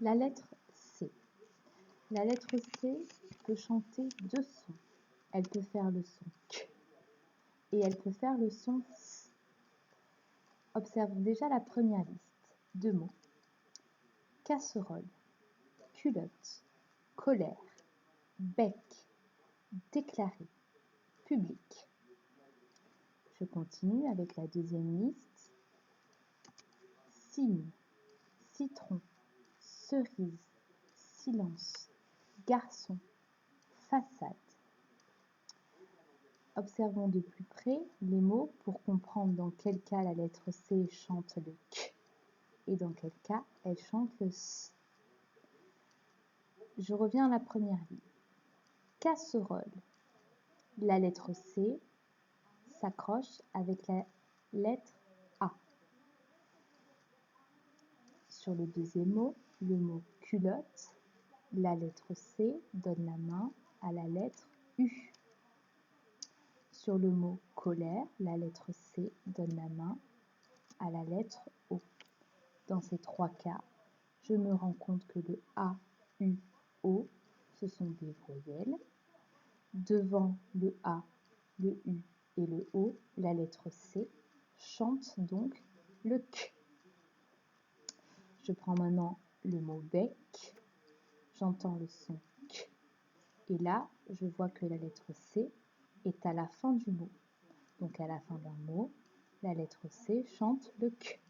La lettre C. La lettre C peut chanter deux sons. Elle peut faire le son K et elle peut faire le son S. Observons déjà la première liste de mots. Casserole, culotte, colère, bec, déclaré, public. Je continue avec la deuxième liste. Cygne, citron, cerise, silence, garçon, façade. Observons de plus près les mots pour comprendre dans quel cas la lettre C chante le K et dans quel cas elle chante le S. Je reviens à la première ligne. Casserole. La lettre C s'accroche avec la lettre A. Sur le deuxième mot, le mot culotte, la lettre C donne la main à la lettre U. Sur le mot colère, la lettre C donne la main à la lettre O. Dans ces trois cas, je me rends compte que le A, U, O, ce sont des voyelles. Devant le A, le U et le O, la lettre C chante donc le K. Je prends maintenant le mot bec, j'entends le son K. Et là, je vois que la lettre C est à la fin du mot. Donc à la fin d'un mot, la lettre C chante le K.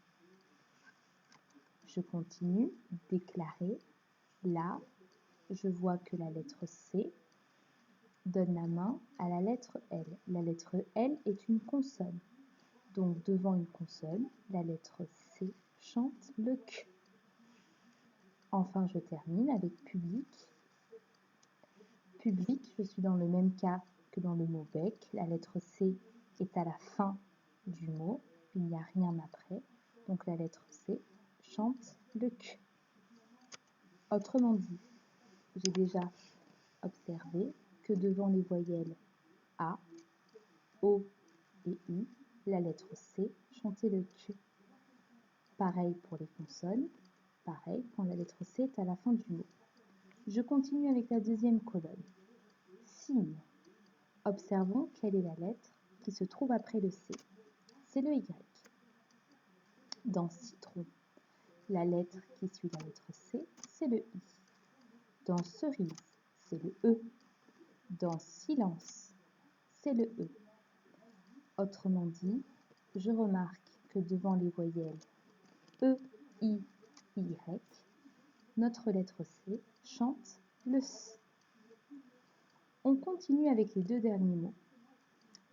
Je continue, déclarer. Là, je vois que la lettre C donne la main à la lettre L. La lettre L est une consonne. Donc devant une consonne, la lettre C chante le K. Enfin, je termine avec public. Public, je suis dans le même cas que dans le mot bec. La lettre C est à la fin du mot. Il n'y a rien après. Donc la lettre C chante le K. Autrement dit, j'ai déjà observé que devant les voyelles A, O et U, la lettre C chantait le K. Pareil pour les consonnes, pareil quand la lettre C est à la fin du mot. Je continue avec la deuxième colonne. Cygne. Observons quelle est la lettre qui se trouve après le C. C'est le Y. Dans citron, la lettre qui suit la lettre C, c'est le I. Dans cerise, c'est le E. Dans silence, c'est le E. Autrement dit, je remarque que devant les voyelles E, I, Y, notre lettre C chante le S. On continue avec les deux derniers mots.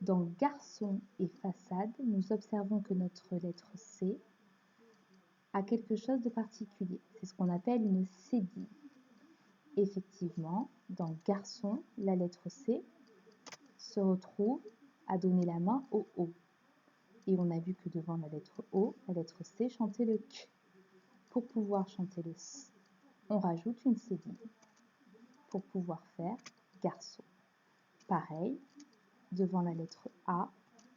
Dans garçon et façade, nous observons que notre lettre C a quelque chose de particulier. C'est ce qu'on appelle une cédille. Effectivement, dans garçon, la lettre C se retrouve à donner la main au O. Et on a vu que devant la lettre O, la lettre C chantait le K. Pour pouvoir chanter le S, on rajoute une cédille pour pouvoir faire garçon. Pareil, devant la lettre A,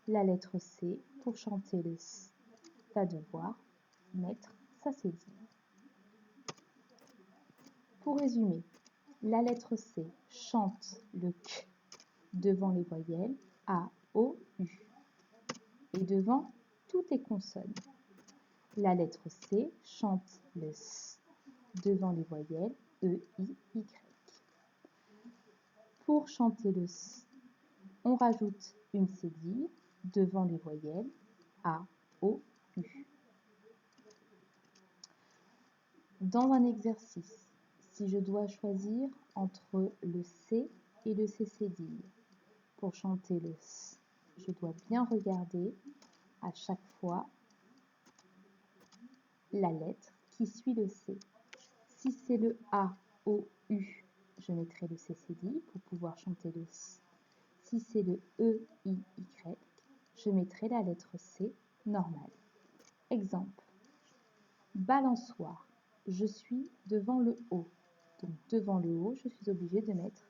la lettre C, pour chanter le S, va devoir mettre sa cédille. Pour résumer, la lettre C chante le K devant les voyelles A, O, U et devant toutes les consonnes. La lettre C chante le S devant les voyelles E, I, Y. Pour chanter le S, on rajoute une cédille devant les voyelles A, O, U. Dans un exercice, si je dois choisir entre le C et le C cédille, pour chanter le S, je dois bien regarder à chaque fois la lettre qui suit le C. Si c'est le A, O, U, je mettrai le C cédille pour pouvoir chanter le S. Si c'est le E, I, Y, je mettrai la lettre C normale. Exemple. Balançoire. Je suis devant le O. Donc devant le O, je suis obligée de mettre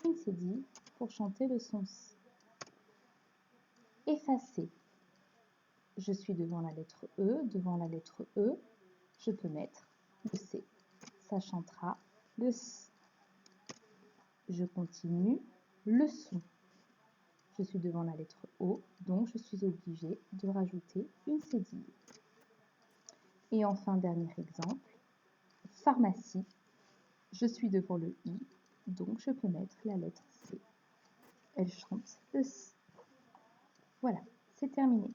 une cédille pour chanter le son S. Effacer. Je suis devant la lettre E. Devant la lettre E, je peux mettre le C. ça chantera le S. Je continue le son. Je suis devant la lettre O, donc je suis obligée de rajouter une cédille. Et enfin, dernier exemple, pharmacie. Je suis devant le I, donc je peux mettre la lettre C. Elle chante le S. Voilà, c'est terminé.